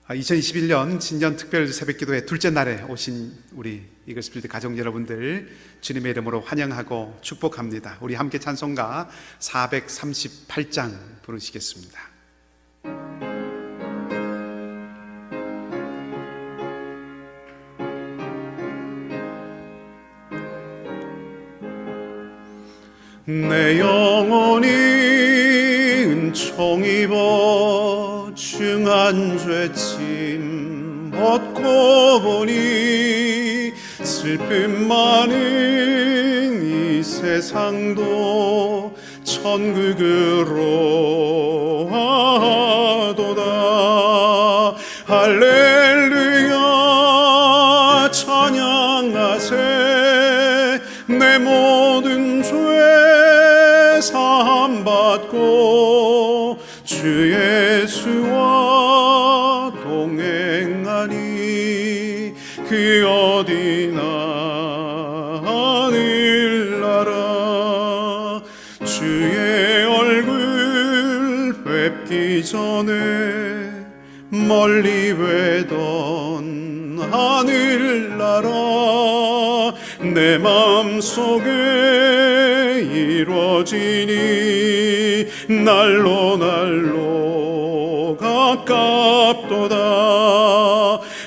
2021년 신년 특별 새벽기도의 둘째 날에 오신 우리 이글스필드 가족 여러분들 주님의 이름으로 환영하고 축복합니다. 우리 함께 찬송가 438장 부르시겠습니다. 내 영혼이 은총 입어 중한 죄짐 벗고 보니 슬픔 많은 이 세상도 천국으로 하도다. 할렐루야 찬양하세. 내 모든 죄 사함받고 주 예수와 동행하니 그 어디나 하늘나라. 주의 얼굴 뵙기 전에 멀리 뵈던 하늘나라. 내 마음속에 이루어지니 날로 날로 가깝도다.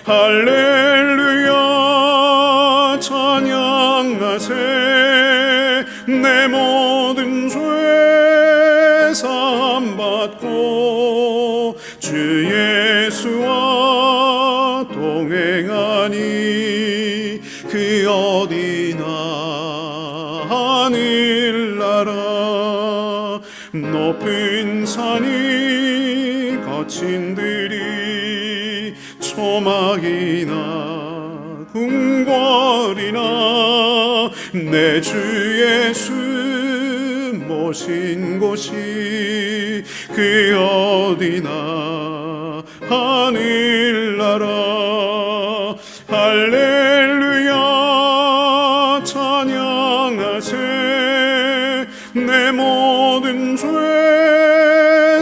할렐루야 찬양하세. 내 모든 죄 사함받고 주 예수와 동행하니 그 어디나 하늘나라. 높은 산이 거친 들이 초막이나 궁궐이나 내 주 예수 모신 곳이 그 어디나 하늘나라. 할렐루야 찬양하세. 내 모든 죄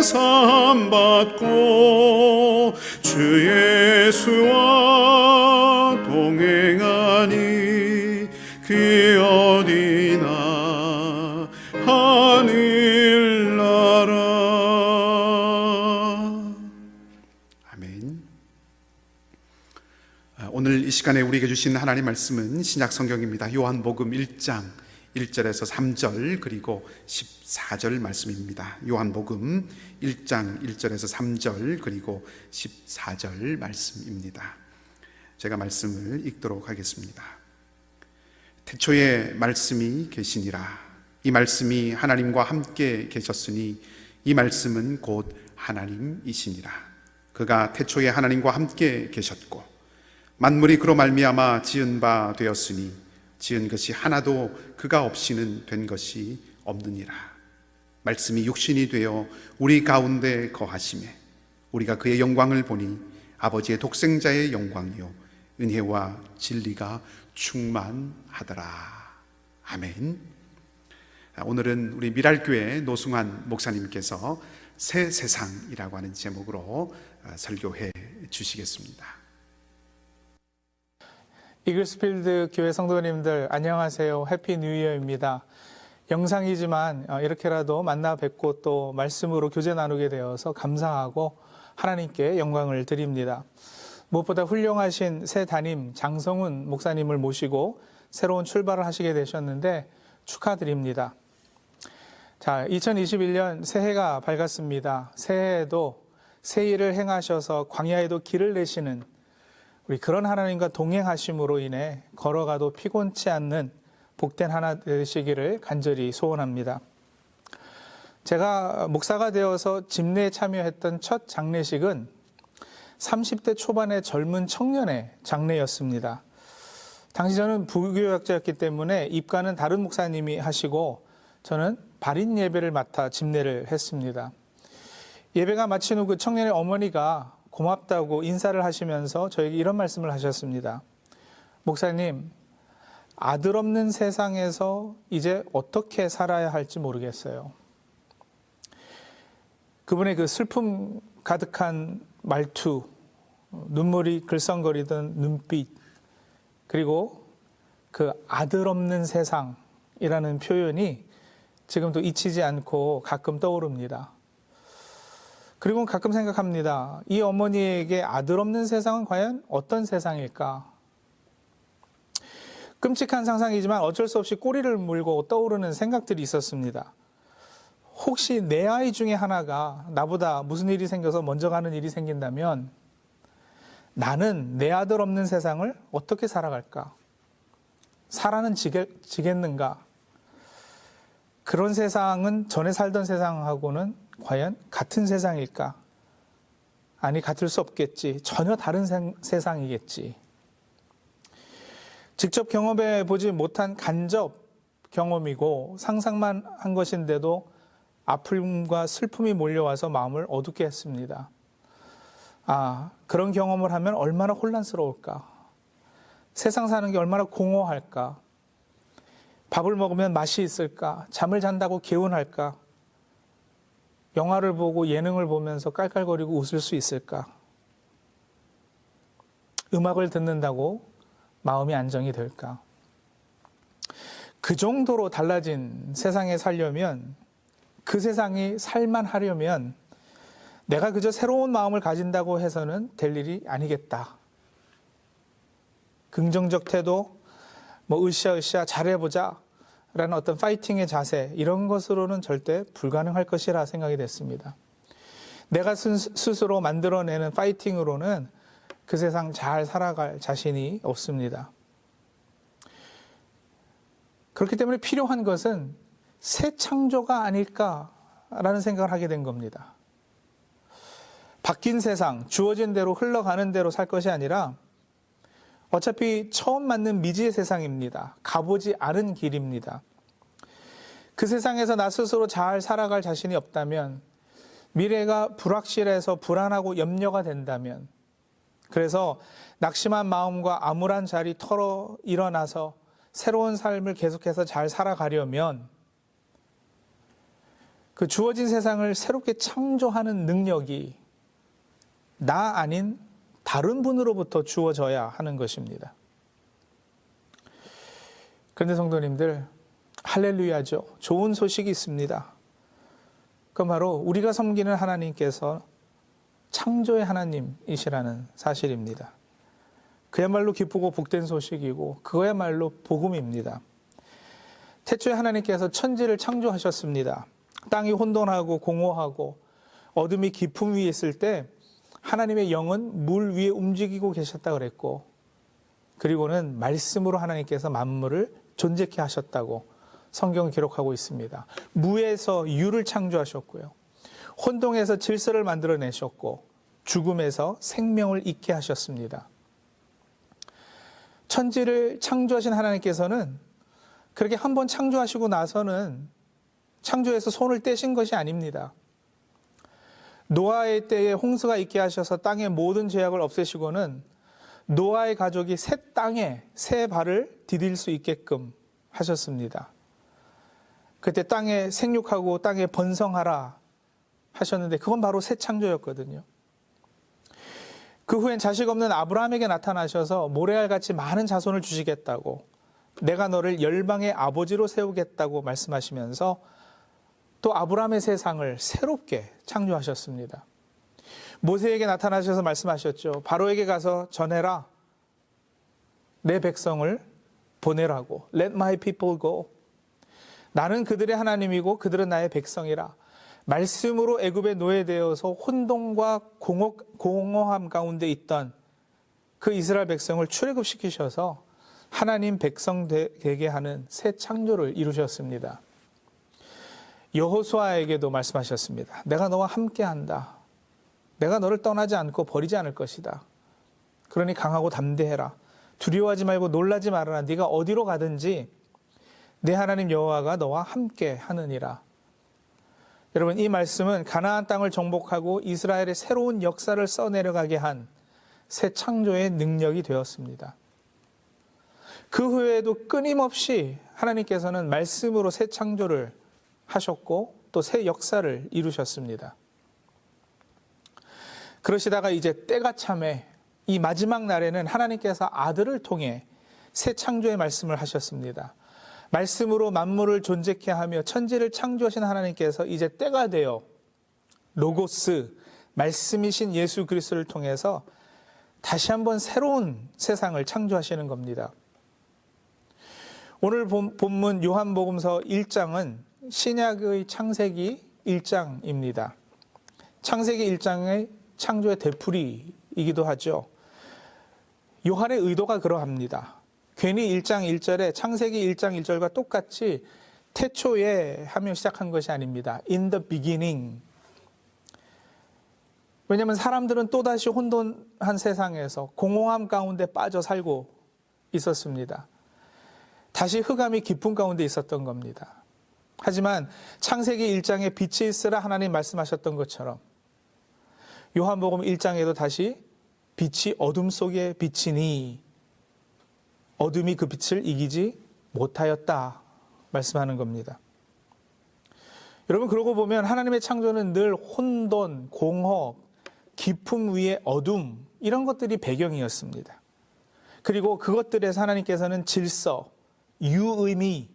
사함받고 주 예수와 동행하니 그 어디나 하늘나라. 아멘. 오늘 이 시간에 우리에게 주신 하나님 말씀은 신약 성경입니다. 요한복음 1장 1절에서 3절 그리고 14절 말씀입니다. 요한복음 1장 1절에서 3절 그리고 14절 말씀입니다. 제가 말씀을 읽도록 하겠습니다. 태초에 말씀이 계시니라. 이 말씀이 하나님과 함께 계셨으니 이 말씀은 곧 하나님이시니라. 그가 태초에 하나님과 함께 계셨고 만물이 그로 말미암아 지은 바 되었으니 지은 것이 하나도 그가 없이는 된 것이 없느니라. 말씀이 육신이 되어 우리 가운데 거하시매 우리가 그의 영광을 보니 아버지의 독생자의 영광이요 은혜와 진리가 충만하더라. 아멘. 오늘은 우리 미랄교회 노승환 목사님께서 새 세상이라고 하는 제목으로 설교해 주시겠습니다. 이글스필드 교회 성도님들 안녕하세요. 해피 뉴 이어입니다. 영상이지만 이렇게라도 만나 뵙고 또 말씀으로 교제 나누게 되어서 감사하고 하나님께 영광을 드립니다. 무엇보다 훌륭하신 새 담임 장성훈 목사님을 모시고 새로운 출발을 하시게 되셨는데 축하드립니다. 자, 2021년 새해가 밝았습니다. 새해에도 새 일을 행하셔서 광야에도 길을 내시는 우리 그런 하나님과 동행하심으로 인해 걸어가도 피곤치 않는 복된 하나 되시기를 간절히 소원합니다. 제가 목사가 되어서 집내에 참여했던 첫 장례식은 30대 초반의 젊은 청년의 장례였습니다. 당시 저는 부교역자였기 때문에 입가는 다른 목사님이 하시고 저는 발인 예배를 맡아 집례를 했습니다. 예배가 마친 후 그 청년의 어머니가 고맙다고 인사를 하시면서 저에게 이런 말씀을 하셨습니다. 목사님, 아들 없는 세상에서 이제 어떻게 살아야 할지 모르겠어요. 그분의 그 슬픔 가득한 말투, 눈물이 글썽거리던 눈빛, 그리고 그 아들 없는 세상이라는 표현이 지금도 잊히지 않고 가끔 떠오릅니다. 그리고 가끔 생각합니다. 이 어머니에게 아들 없는 세상은 과연 어떤 세상일까? 끔찍한 상상이지만 어쩔 수 없이 꼬리를 물고 떠오르는 생각들이 있었습니다. 혹시 내 아이 중에 하나가 나보다 무슨 일이 생겨서 먼저 가는 일이 생긴다면 나는 내 아들 없는 세상을 어떻게 살아갈까? 살아는 지겠는가? 그런 세상은 전에 살던 세상하고는 과연 같은 세상일까? 아니, 같을 수 없겠지. 전혀 다른 세상이겠지. 직접 경험해 보지 못한 간접 경험이고 상상만 한 것인데도 아픔과 슬픔이 몰려와서 마음을 어둡게 했습니다. 그런 경험을 하면 얼마나 혼란스러울까? 세상 사는 게 얼마나 공허할까? 밥을 먹으면 맛이 있을까? 잠을 잔다고 개운할까? 영화를 보고 예능을 보면서 깔깔거리고 웃을 수 있을까? 음악을 듣는다고 마음이 안정이 될까? 그 정도로 달라진 세상에 살려면, 그 세상이 살만하려면 내가 그저 새로운 마음을 가진다고 해서는 될 일이 아니겠다. 긍정적 태도, 으쌰으쌰 잘해보자 라는 어떤 파이팅의 자세, 이런 것으로는 절대 불가능할 것이라 생각이 됐습니다. 내가 스스로 만들어내는 파이팅으로는 그 세상 잘 살아갈 자신이 없습니다. 그렇기 때문에 필요한 것은 새 창조가 아닐까라는 생각을 하게 된 겁니다. 바뀐 세상, 주어진 대로 흘러가는 대로 살 것이 아니라 어차피 처음 맞는 미지의 세상입니다. 가보지 않은 길입니다. 그 세상에서 나 스스로 잘 살아갈 자신이 없다면, 미래가 불확실해서 불안하고 염려가 된다면, 그래서 낙심한 마음과 암울한 자리 털어 일어나서 새로운 삶을 계속해서 잘 살아가려면 그 주어진 세상을 새롭게 창조하는 능력이 나 아닌 다른 분으로부터 주어져야 하는 것입니다. 그런데 성도님들, 할렐루야죠. 좋은 소식이 있습니다. 그 바로 우리가 섬기는 하나님께서 창조의 하나님이시라는 사실입니다. 그야말로 기쁘고 복된 소식이고 그거야말로 복음입니다. 태초에 하나님께서 천지를 창조하셨습니다. 땅이 혼돈하고 공허하고 어둠이 깊음 위에 있을 때 하나님의 영은 물 위에 움직이고 계셨다고 그랬고, 그리고는 말씀으로 하나님께서 만물을 존재케 하셨다고 성경은 기록하고 있습니다. 무에서 유를 창조하셨고요. 혼동에서 질서를 만들어내셨고 죽음에서 생명을 있게 하셨습니다. 천지를 창조하신 하나님께서는 그렇게 한번 창조하시고 나서는 창조에서 손을 떼신 것이 아닙니다. 노아의 때에 홍수가 있게 하셔서 땅의 모든 죄악을 없애시고는 노아의 가족이 새 땅에 새 발을 디딜 수 있게끔 하셨습니다. 그때 땅에 생육하고 땅에 번성하라 하셨는데 그건 바로 새 창조였거든요. 그 후엔 자식 없는 아브라함에게 나타나셔서 모래알같이 많은 자손을 주시겠다고, 내가 너를 열방의 아버지로 세우겠다고 말씀하시면서 또 아브라함의 세상을 새롭게 창조하셨습니다. 모세에게 나타나셔서 말씀하셨죠. 바로에게 가서 전해라. 내 백성을 보내라고. Let my people go. 나는 그들의 하나님이고 그들은 나의 백성이라. 말씀으로 애굽에 노예되어서 혼돈과 공허함 가운데 있던 그 이스라엘 백성을 출애굽시키셔서 하나님 백성 되게 하는 새 창조를 이루셨습니다. 여호수아에게도 말씀하셨습니다. 내가 너와 함께한다. 내가 너를 떠나지 않고 버리지 않을 것이다. 그러니 강하고 담대해라. 두려워하지 말고 놀라지 말아라. 네가 어디로 가든지 내 하나님 여호와가 너와 함께 하느니라. 여러분, 이 말씀은 가나안 땅을 정복하고 이스라엘의 새로운 역사를 써내려가게 한 새 창조의 능력이 되었습니다. 그 후에도 끊임없이 하나님께서는 말씀으로 새 창조를 하셨고 또 새 역사를 이루셨습니다. 그러시다가 이제 때가 참에 이 마지막 날에는 하나님께서 아들을 통해 새 창조의 말씀을 하셨습니다. 말씀으로 만물을 존재케 하며 천지를 창조하신 하나님께서 이제 때가 되어 로고스, 말씀이신 예수 그리스도를 통해서 다시 한번 새로운 세상을 창조하시는 겁니다. 오늘 본문 요한복음서 1장은 신약의 창세기 1장입니다. 창세기 1장의 창조의 되풀이이기도 하죠. 요한의 의도가 그러합니다. 괜히 1장 1절에 창세기 1장 1절과 똑같이 태초에 하며 시작한 것이 아닙니다. In the beginning. 왜냐하면 사람들은 또다시 혼돈한 세상에서 공허함 가운데 빠져 살고 있었습니다. 다시 흑암이 깊은 가운데 있었던 겁니다. 하지만 창세기 1장에 빛이 있으라 하나님 말씀하셨던 것처럼 요한복음 1장에도 다시 빛이 어둠 속에 비치니 어둠이 그 빛을 이기지 못하였다 말씀하는 겁니다. 여러분, 그러고 보면 하나님의 창조는 늘 혼돈, 공허, 깊음 위에 어둠, 이런 것들이 배경이었습니다. 그리고 그것들에서 하나님께서는 질서, 유의미,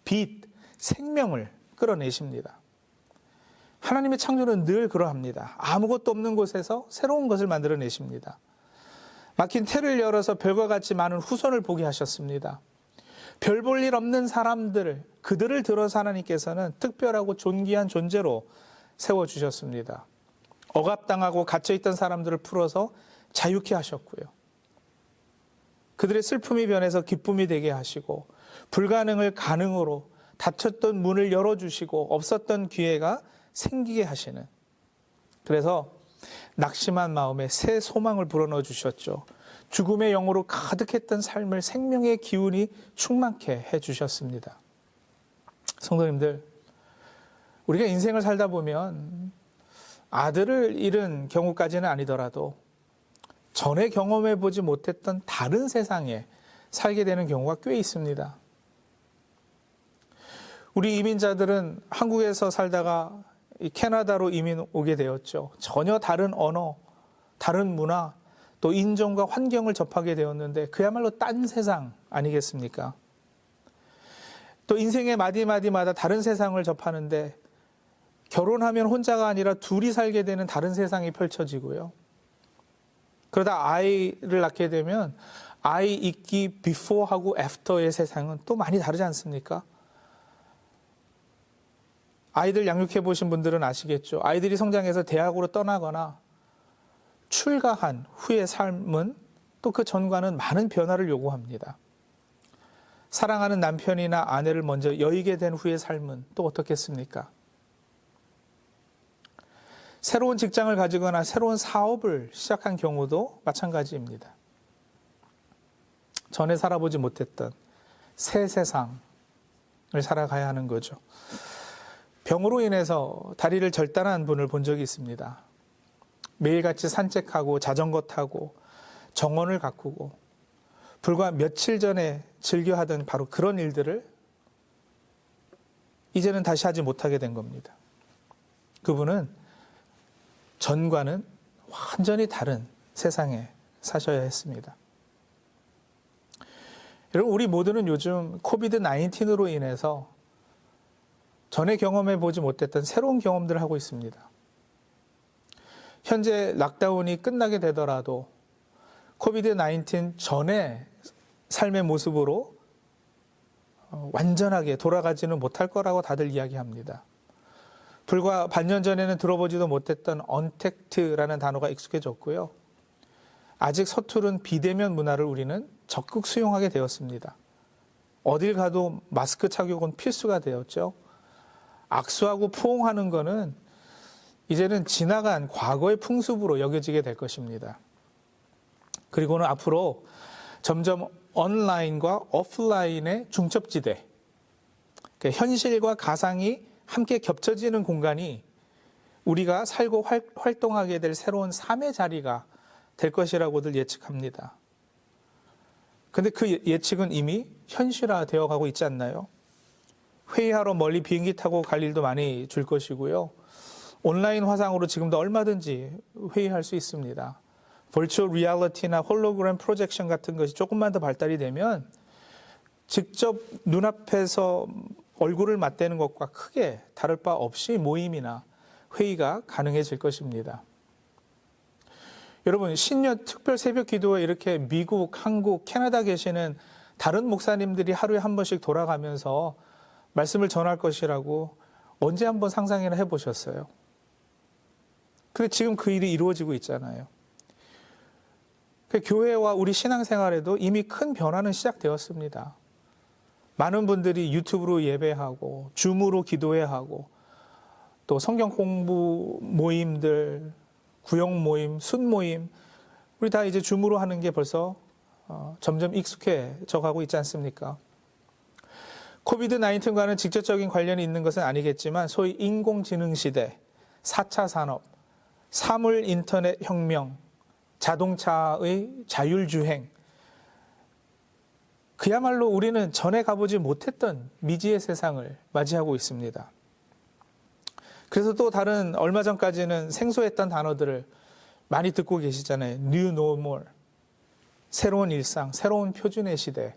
빛, 생명을 끌어내십니다. 하나님의 창조는 늘 그러합니다. 아무것도 없는 곳에서 새로운 것을 만들어내십니다. 막힌 태를 열어서 별과 같이 많은 후손을 보게 하셨습니다. 별 볼 일 없는 사람들, 그들을 들어서 하나님께서는 특별하고 존귀한 존재로 세워주셨습니다. 억압당하고 갇혀있던 사람들을 풀어서 자유케 하셨고요. 그들의 슬픔이 변해서 기쁨이 되게 하시고 불가능을 가능으로 닫혔던 문을 열어주시고 없었던 기회가 생기게 하시는, 그래서 낙심한 마음에 새 소망을 불어넣어 주셨죠. 죽음의 영으로 가득했던 삶을 생명의 기운이 충만케 해주셨습니다. 성도님들, 우리가 인생을 살다 보면 아들을 잃은 경우까지는 아니더라도 전에 경험해 보지 못했던 다른 세상에 살게 되는 경우가 꽤 있습니다. 우리 이민자들은 한국에서 살다가 캐나다로 이민 오게 되었죠. 전혀 다른 언어, 다른 문화, 또 인종과 환경을 접하게 되었는데 그야말로 딴 세상 아니겠습니까? 또 인생의 마디마디마다 다른 세상을 접하는데 결혼하면 혼자가 아니라 둘이 살게 되는 다른 세상이 펼쳐지고요. 그러다 아이를 낳게 되면 아이 있기 before하고 after의 세상은 또 많이 다르지 않습니까? 아이들 양육해 보신 분들은 아시겠죠. 아이들이 성장해서 대학으로 떠나거나 출가한 후의 삶은 또 그 전과는 많은 변화를 요구합니다. 사랑하는 남편이나 아내를 먼저 여의게 된 후의 삶은 또 어떻겠습니까? 새로운 직장을 가지거나 새로운 사업을 시작한 경우도 마찬가지입니다. 전에 살아보지 못했던 새 세상을 살아가야 하는 거죠. 병으로 인해서 다리를 절단한 분을 본 적이 있습니다. 매일같이 산책하고 자전거 타고 정원을 가꾸고 불과 며칠 전에 즐겨하던 바로 그런 일들을 이제는 다시 하지 못하게 된 겁니다. 그분은 전과는 완전히 다른 세상에 사셔야 했습니다. 여러분, 우리 모두는 요즘 코비드-19으로 인해서 전에 경험해 보지 못했던 새로운 경험들을 하고 있습니다. 현재 락다운이 끝나게 되더라도 코비드-19 전의 삶의 모습으로 완전하게 돌아가지는 못할 거라고 다들 이야기합니다. 불과 반년 전에는 들어보지도 못했던 언택트라는 단어가 익숙해졌고요. 아직 서투른 비대면 문화를 우리는 적극 수용하게 되었습니다. 어딜 가도 마스크 착용은 필수가 되었죠. 악수하고 포옹하는 거는 이제는 지나간 과거의 풍습으로 여겨지게 될 것입니다. 그리고는 앞으로 점점 온라인과 오프라인의 중첩지대, 현실과 가상이 함께 겹쳐지는 공간이 우리가 살고 활동하게 될 새로운 삶의 자리가 될 것이라고들 예측합니다. 그런데 그 예측은 이미 현실화되어 가고 있지 않나요? 회의하러 멀리 비행기 타고 갈 일도 많이 줄 것이고요. 온라인 화상으로 지금도 얼마든지 회의할 수 있습니다. 버추얼 리얼리티나 홀로그램 프로젝션 같은 것이 조금만 더 발달이 되면 직접 눈앞에서 얼굴을 맞대는 것과 크게 다를 바 없이 모임이나 회의가 가능해질 것입니다. 여러분, 신년 특별 새벽 기도에 이렇게 미국, 한국, 캐나다 계시는 다른 목사님들이 하루에 한 번씩 돌아가면서 말씀을 전할 것이라고 언제 한번 상상이나 해보셨어요? 근데 지금 그 일이 이루어지고 있잖아요. 교회와 우리 신앙생활에도 이미 큰 변화는 시작되었습니다. 많은 분들이 유튜브로 예배하고 줌으로 기도해야 하고 또 성경 공부 모임들, 구역 모임, 순 모임 우리 다 이제 줌으로 하는 게 벌써 점점 익숙해져 가고 있지 않습니까? 코비드 19과는 직접적인 관련이 있는 것은 아니겠지만 소위 인공지능 시대, 4차 산업, 사물 인터넷 혁명, 자동차의 자율주행, 그야말로 우리는 전에 가보지 못했던 미지의 세상을 맞이하고 있습니다. 그래서 또 다른 얼마 전까지는 생소했던 단어들을 많이 듣고 계시잖아요. New Normal, 새로운 일상, 새로운 표준의 시대.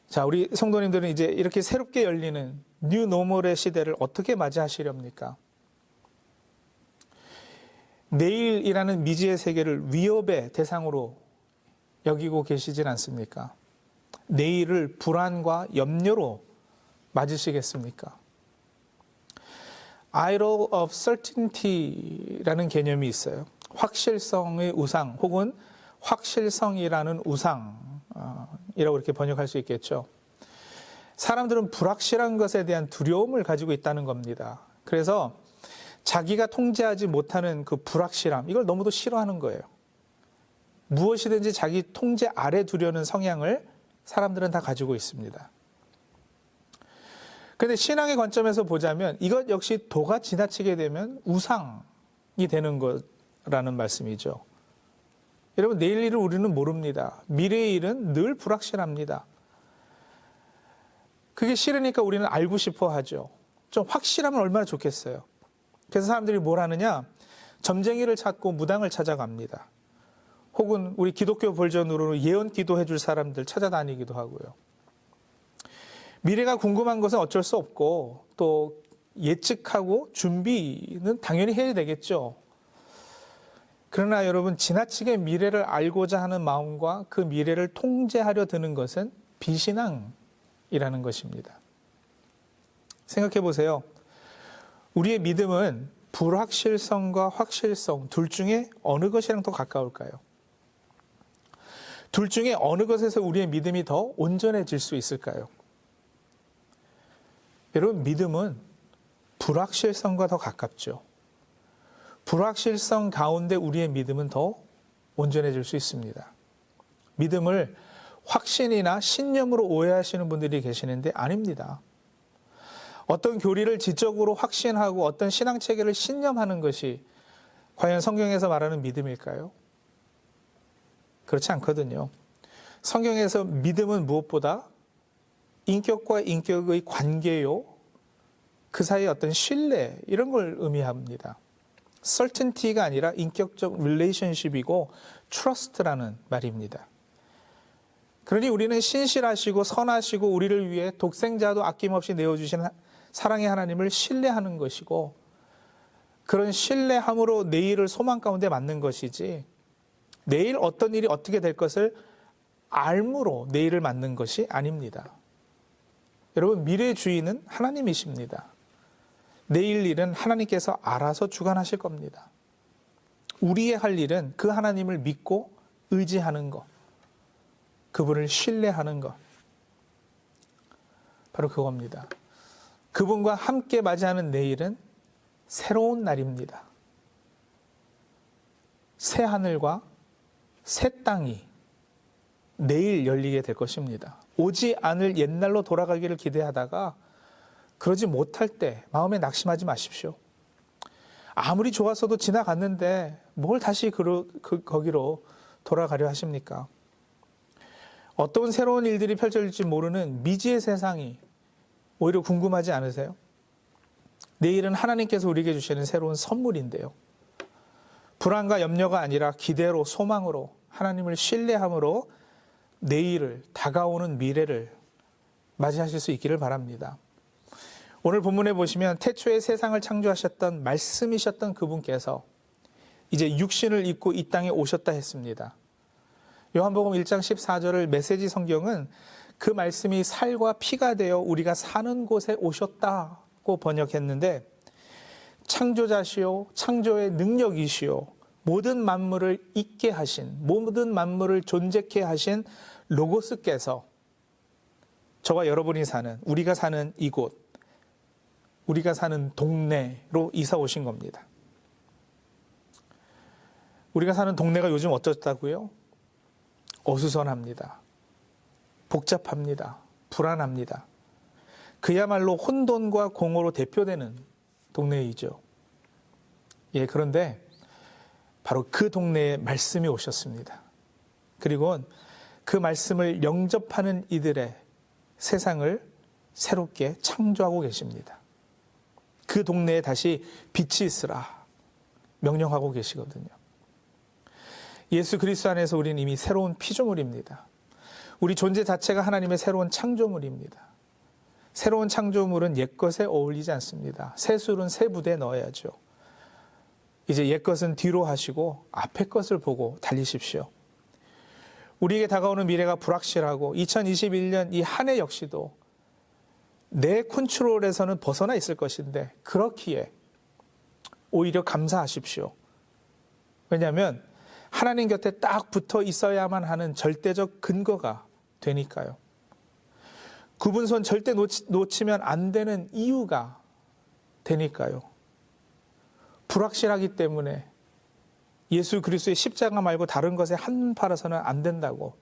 자, 우리 성도님들은 이제 이렇게 새롭게 열리는 New Normal의 시대를 어떻게 맞이하시렵니까? 내일이라는 미지의 세계를 위협의 대상으로 여기고 계시진 않습니까? 내일을 불안과 염려로 맞으시겠습니까? Idol of Certainty라는 개념이 있어요. 확실성의 우상 혹은 확실성이라는 우상이라고 이렇게 번역할 수 있겠죠. 사람들은 불확실한 것에 대한 두려움을 가지고 있다는 겁니다. 그래서 자기가 통제하지 못하는 그 불확실함, 이걸 너무도 싫어하는 거예요. 무엇이든지 자기 통제 아래 두려는 성향을 사람들은 다 가지고 있습니다. 그런데 신앙의 관점에서 보자면 이것 역시 도가 지나치게 되면 우상이 되는 거라는 말씀이죠. 여러분, 내일 일을 우리는 모릅니다. 미래의 일은 늘 불확실합니다. 그게 싫으니까 우리는 알고 싶어 하죠. 좀 확실하면 얼마나 좋겠어요. 그래서 사람들이 뭘 하느냐? 점쟁이를 찾고 무당을 찾아갑니다. 혹은 우리 기독교 버전으로 예언 기도해 줄 사람들 찾아다니기도 하고요. 미래가 궁금한 것은 어쩔 수 없고 또 예측하고 준비는 당연히 해야 되겠죠. 그러나 여러분, 지나치게 미래를 알고자 하는 마음과 그 미래를 통제하려 드는 것은 비신앙이라는 것입니다. 생각해 보세요. 우리의 믿음은 불확실성과 확실성 둘 중에 어느 것이랑 더 가까울까요? 둘 중에 어느 것에서 우리의 믿음이 더 온전해질 수 있을까요? 여러분, 믿음은 불확실성과 더 가깝죠. 불확실성 가운데 우리의 믿음은 더 온전해질 수 있습니다. 믿음을 확신이나 신념으로 오해하시는 분들이 계시는데 아닙니다. 어떤 교리를 지적으로 확신하고 어떤 신앙체계를 신념하는 것이 과연 성경에서 말하는 믿음일까요? 그렇지 않거든요. 성경에서 믿음은 무엇보다 인격과 인격의 관계요, 그 사이의 어떤 신뢰, 이런 걸 의미합니다. certainty가 아니라 인격적 relationship이고 trust라는 말입니다. 그러니 우리는 신실하시고 선하시고 우리를 위해 독생자도 아낌없이 내어주신 사랑의 하나님을 신뢰하는 것이고, 그런 신뢰함으로 내일을 소망 가운데 맞는 것이지, 내일 어떤 일이 어떻게 될 것을 알므로 내일을 맞는 것이 아닙니다. 여러분, 미래의 주인은 하나님이십니다. 내일 일은 하나님께서 알아서 주관하실 겁니다. 우리의 할 일은 그 하나님을 믿고 의지하는 것, 그분을 신뢰하는 것, 바로 그겁니다. 그분과 함께 맞이하는 내일은 새로운 날입니다. 새 하늘과 새 땅이 내일 열리게 될 것입니다. 오지 않을 옛날로 돌아가기를 기대하다가 그러지 못할 때 마음에 낙심하지 마십시오. 아무리 좋았어도 지나갔는데 뭘 다시 거기로 돌아가려 하십니까? 어떤 새로운 일들이 펼쳐질지 모르는 미지의 세상이 오히려 궁금하지 않으세요? 내일은 하나님께서 우리에게 주시는 새로운 선물인데요. 불안과 염려가 아니라 기대로, 소망으로, 하나님을 신뢰함으로 내일을, 다가오는 미래를 맞이하실 수 있기를 바랍니다. 오늘 본문에 보시면 태초에 세상을 창조하셨던 말씀이셨던 그분께서 이제 육신을 입고 이 땅에 오셨다 했습니다. 요한복음 1장 14절을 메시지 성경은 그 말씀이 살과 피가 되어 우리가 사는 곳에 오셨다고 번역했는데, 창조자시오, 창조의 능력이시오, 모든 만물을 있게 하신, 모든 만물을 존재케 하신 로고스께서 저와 여러분이 사는, 우리가 사는 이곳, 우리가 사는 동네로 이사 오신 겁니다. 우리가 사는 동네가 요즘 어떻다고요? 어수선합니다. 복잡합니다. 불안합니다. 그야말로 혼돈과 공허로 대표되는 동네이죠. 예, 그런데 바로 그 동네에 말씀이 오셨습니다. 그리고 그 말씀을 영접하는 이들의 세상을 새롭게 창조하고 계십니다. 그 동네에 다시 빛이 있으라 명령하고 계시거든요. 예수 그리스도 안에서 우리는 이미 새로운 피조물입니다. 우리 존재 자체가 하나님의 새로운 창조물입니다. 새로운 창조물은 옛것에 어울리지 않습니다. 새 술은 새 부대에 넣어야죠. 이제 옛것은 뒤로 하시고 앞에 것을 보고 달리십시오. 우리에게 다가오는 미래가 불확실하고 2021년 이 한 해 역시도 내 컨트롤에서는 벗어나 있을 것인데, 그렇기에 오히려 감사하십시오. 왜냐하면 하나님 곁에 딱 붙어 있어야만 하는 절대적 근거가 되니까요. 그분 손 절대 놓치면 안 되는 이유가 되니까요. 불확실하기 때문에 예수 그리스도의 십자가 말고 다른 것에 한눈 팔아서는 안 된다고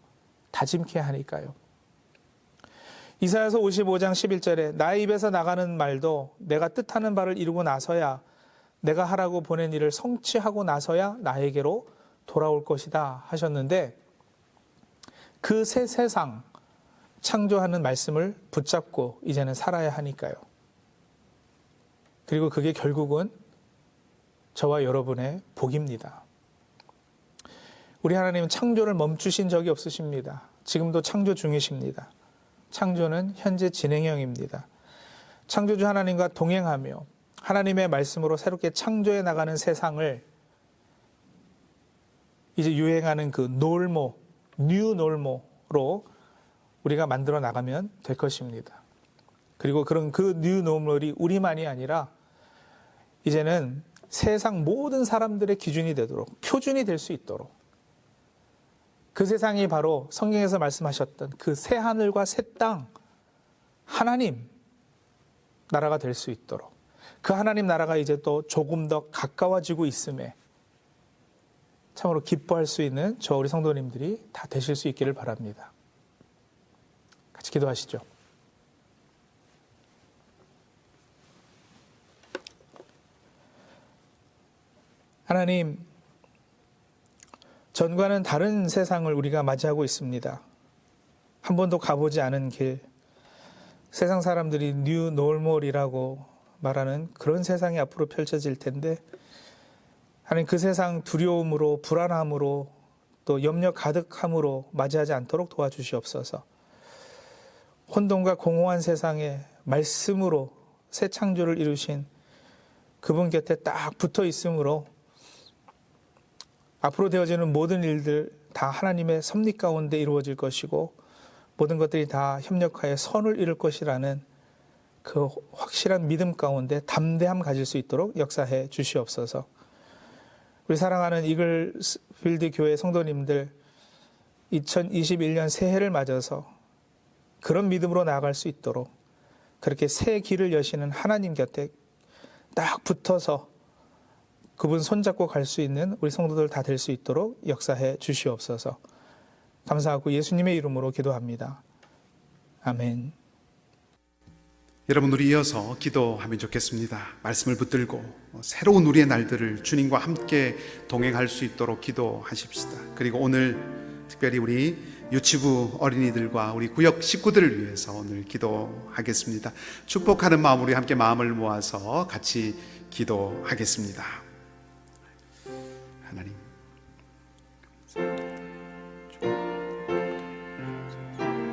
다짐케 하니까요. 이사야서 55장 11절에 나의 입에서 나가는 말도 내가 뜻하는 바를 이루고 나서야, 내가 하라고 보낸 일을 성취하고 나서야 나에게로 돌아올 것이다 하셨는데, 그 새 세상 창조하는 말씀을 붙잡고 이제는 살아야 하니까요. 그리고 그게 결국은 저와 여러분의 복입니다. 우리 하나님은 창조를 멈추신 적이 없으십니다. 지금도 창조 중이십니다. 창조는 현재 진행형입니다. 창조주 하나님과 동행하며 하나님의 말씀으로 새롭게 창조해 나가는 세상을 이제 유행하는 그 놀모, 뉴 놀모로 우리가 만들어 나가면 될 것입니다. 그리고 그런 그 뉴 놀모이 우리만이 아니라 이제는 세상 모든 사람들의 기준이 되도록, 표준이 될 수 있도록, 그 세상이 바로 성경에서 말씀하셨던 그 새 하늘과 새 땅, 하나님 나라가 될 수 있도록, 그 하나님 나라가 이제 또 조금 더 가까워지고 있음에 참으로 기뻐할 수 있는 저 우리 성도님들이 다 되실 수 있기를 바랍니다. 같이 기도하시죠. 하나님, 전과는 다른 세상을 우리가 맞이하고 있습니다. 한 번도 가보지 않은 길, 세상 사람들이 뉴 노멀이라고 말하는 그런 세상이 앞으로 펼쳐질 텐데, 하나님 그 세상 두려움으로, 불안함으로, 또 염려 가득함으로 맞이하지 않도록 도와주시옵소서. 혼돈과 공허한 세상에 말씀으로 새 창조를 이루신 그분 곁에 딱 붙어 있으므로 앞으로 되어지는 모든 일들 다 하나님의 섭리 가운데 이루어질 것이고, 모든 것들이 다 협력하여 선을 이룰 것이라는 그 확실한 믿음 가운데 담대함 가질 수 있도록 역사해 주시옵소서. 우리 사랑하는 이글필드 교회 성도님들, 2021년 새해를 맞아서 그런 믿음으로 나아갈 수 있도록 그렇게 새 길을 여시는 하나님 곁에 딱 붙어서 그분 손잡고 갈 수 있는 우리 성도들 다 될 수 있도록 역사해 주시옵소서. 감사하고 예수님의 이름으로 기도합니다. 아멘. 여러분, 우리 이어서 기도하면 좋겠습니다. 말씀을 붙들고 새로운 우리의 날들을 주님과 함께 동행할 수 있도록 기도하십시다. 그리고 오늘 특별히 우리 유치부 어린이들과 우리 구역 식구들을 위해서 오늘 기도하겠습니다. 축복하는 마음, 우리 함께 마음을 모아서 같이 기도하겠습니다. 하나님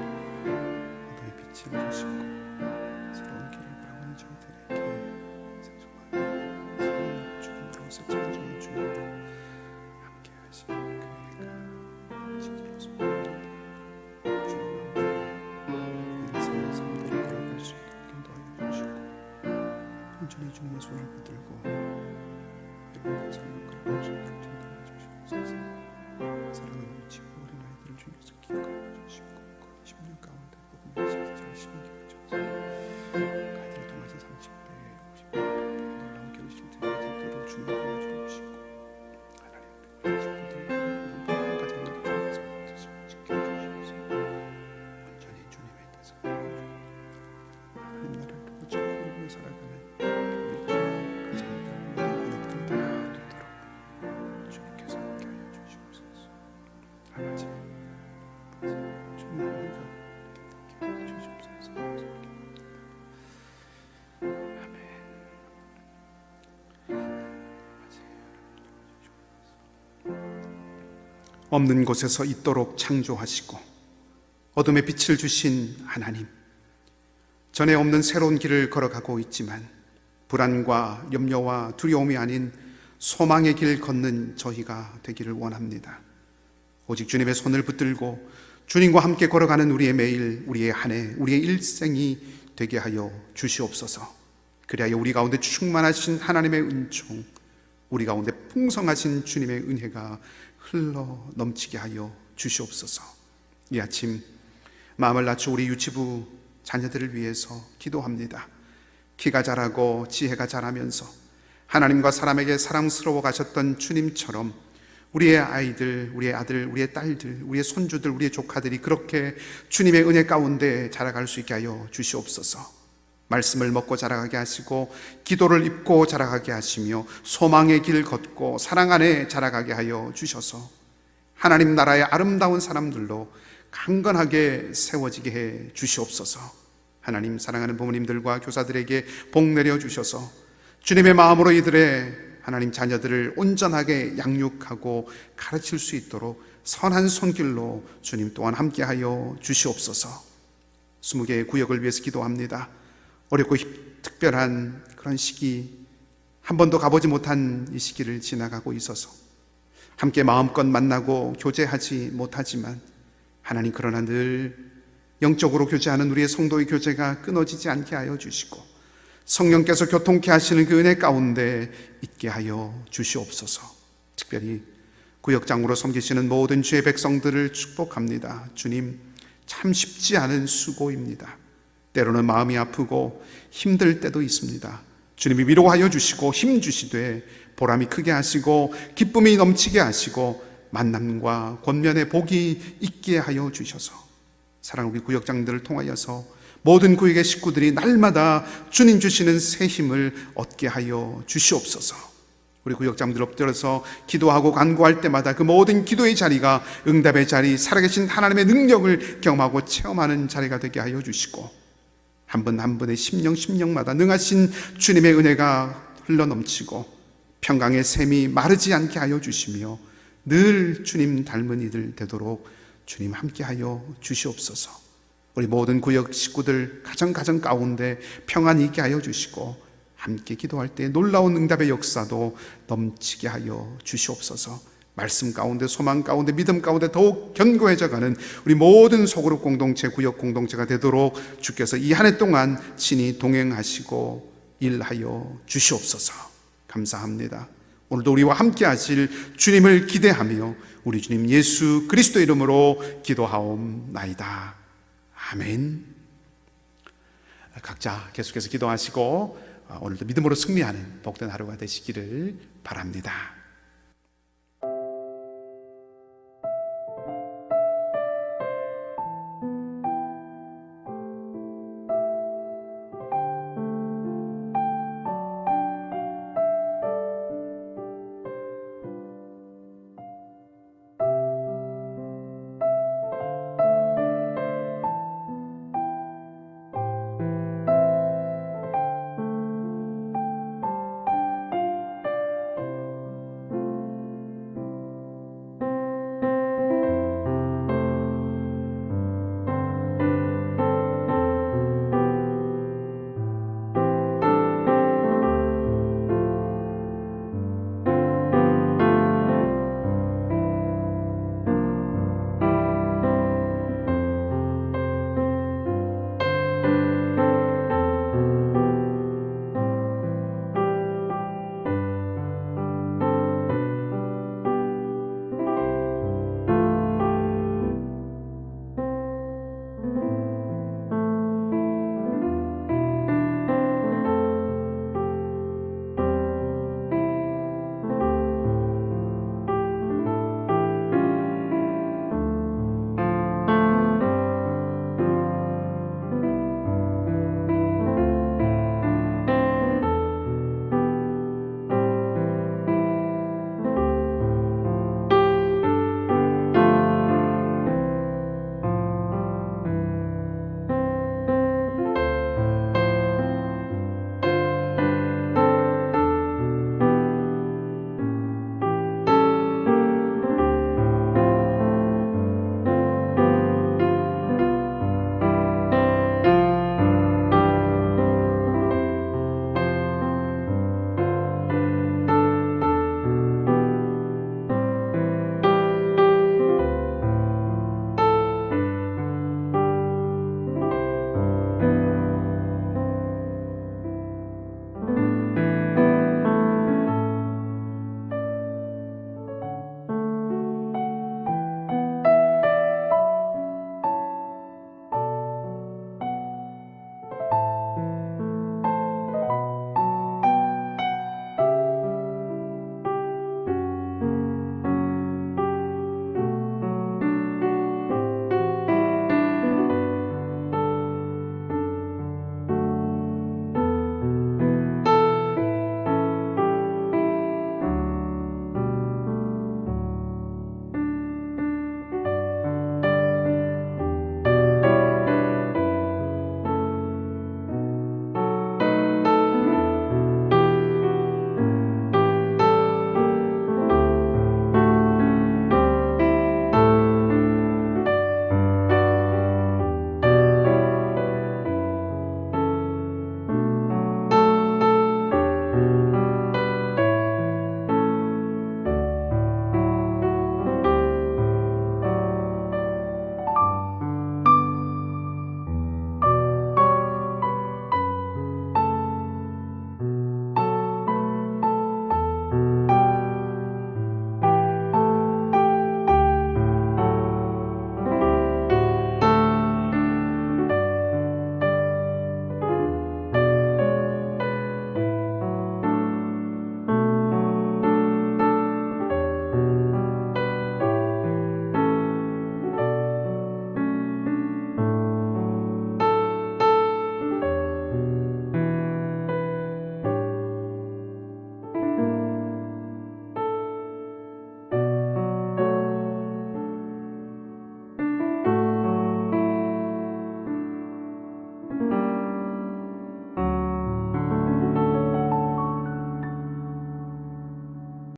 어둠의 빛을 주시고 새로운 길을 바라보는 저희들에게 생소한 생명을 죽음으로 세차는 중에 주님과 함께 하시는 그 은혜가 진짜로 소망합니다. 주님 이를 삶의 삶대로 걸어갈 수 있게 도와주시고 온전히 주님의 손을 붙들고 여러분의 삶을 걸어갈 수 있게 도와주시옵소서. 사랑하는 지구 어린 아이들을 주님께서 기억하여 주시고 10년 가운데 복음을 잘 심게 하셔서 아이들을 통해서 30배, 50배 놀라운 결실을 드리는 주님 보여주시고 하나님 식구들 가장 주님께서 지켜주시옵소서. 온전히 주님의 뜻을 하나님 나라를 두고 지키고 살아가는 가정들 모든 다 되도록 주님께서 함께하여 주시옵소서. 아버지 주님의 은혜가 함께하여 주시옵소서. 아멘. 없는 곳에서 있도록 창조하시고 어둠의 빛을 주신 하나님, 전에 없는 새로운 길을 걸어가고 있지만 불안과 염려와 두려움이 아닌 소망의 길 걷는 저희가 되기를 원합니다. 오직 주님의 손을 붙들고 주님과 함께 걸어가는 우리의 매일, 우리의 한 해, 우리의 일생이 되게 하여 주시옵소서. 그리하여 우리 가운데 충만하신 하나님의 은총, 우리 가운데 풍성하신 주님의 은혜가 흘러 넘치게 하여 주시옵소서. 이 아침 마음을 낮춰 우리 유치부 자녀들을 위해서 기도합니다. 키가 자라고 지혜가 자라면서 하나님과 사람에게 사랑스러워 가셨던 주님처럼 우리의 아이들, 우리의 아들, 우리의 딸들, 우리의 손주들, 우리의 조카들이 그렇게 주님의 은혜 가운데 자라갈 수 있게 하여 주시옵소서. 말씀을 먹고 자라가게 하시고 기도를 입고 자라가게 하시며 소망의 길 걷고 사랑 안에 자라가게 하여 주셔서 하나님 나라의 아름다운 사람들로 강건하게 세워지게 해 주시옵소서. 하나님 사랑하는 부모님들과 교사들에게 복 내려 주셔서 주님의 마음으로 이들의 하나님 자녀들을 온전하게 양육하고 가르칠 수 있도록 선한 손길로 주님 또한 함께하여 주시옵소서. 20개의 구역을 위해서 기도합니다. 어렵고 특별한 그런 시기, 한 번도 가보지 못한 이 시기를 지나가고 있어서 함께 마음껏 만나고 교제하지 못하지만 하나님 그러나 늘 영적으로 교제하는 우리의 성도의 교제가 끊어지지 않게 하여 주시고 성령께서 교통케 하시는 그 은혜 가운데 있게 하여 주시옵소서. 특별히 구역장으로 섬기시는 모든 주의 백성들을 축복합니다. 주님 참 쉽지 않은 수고입니다. 때로는 마음이 아프고 힘들 때도 있습니다. 주님이 위로하여 주시고 힘 주시되 보람이 크게 하시고 기쁨이 넘치게 하시고 만남과 권면의 복이 있게 하여 주셔서 사랑 우리 구역장들을 통하여서 모든 구역의 식구들이 날마다 주님 주시는 새 힘을 얻게 하여 주시옵소서. 우리 구역장들 엎드려서 기도하고 간구할 때마다 그 모든 기도의 자리가 응답의 자리, 살아계신 하나님의 능력을 경험하고 체험하는 자리가 되게 하여 주시고 한 분 한 분의 심령마다 능하신 주님의 은혜가 흘러넘치고 평강의 샘이 마르지 않게 하여 주시며 늘 주님 닮은 이들 되도록 주님 함께하여 주시옵소서. 우리 모든 구역 식구들 가정 가운데 평안이 있게 하여 주시고 함께 기도할 때 놀라운 응답의 역사도 넘치게 하여 주시옵소서. 말씀 가운데 소망 가운데 믿음 가운데 더욱 견고해져가는 우리 모든 소그룹 공동체 구역 공동체가 되도록 주께서 이 한 해 동안 친히 동행하시고 일하여 주시옵소서. 감사합니다. 오늘도 우리와 함께 하실 주님을 기대하며 우리 주님 예수 그리스도 이름으로 기도하옵나이다. 아멘. 각자 계속해서 기도하시고 오늘도 믿음으로 승리하는 복된 하루가 되시기를 바랍니다.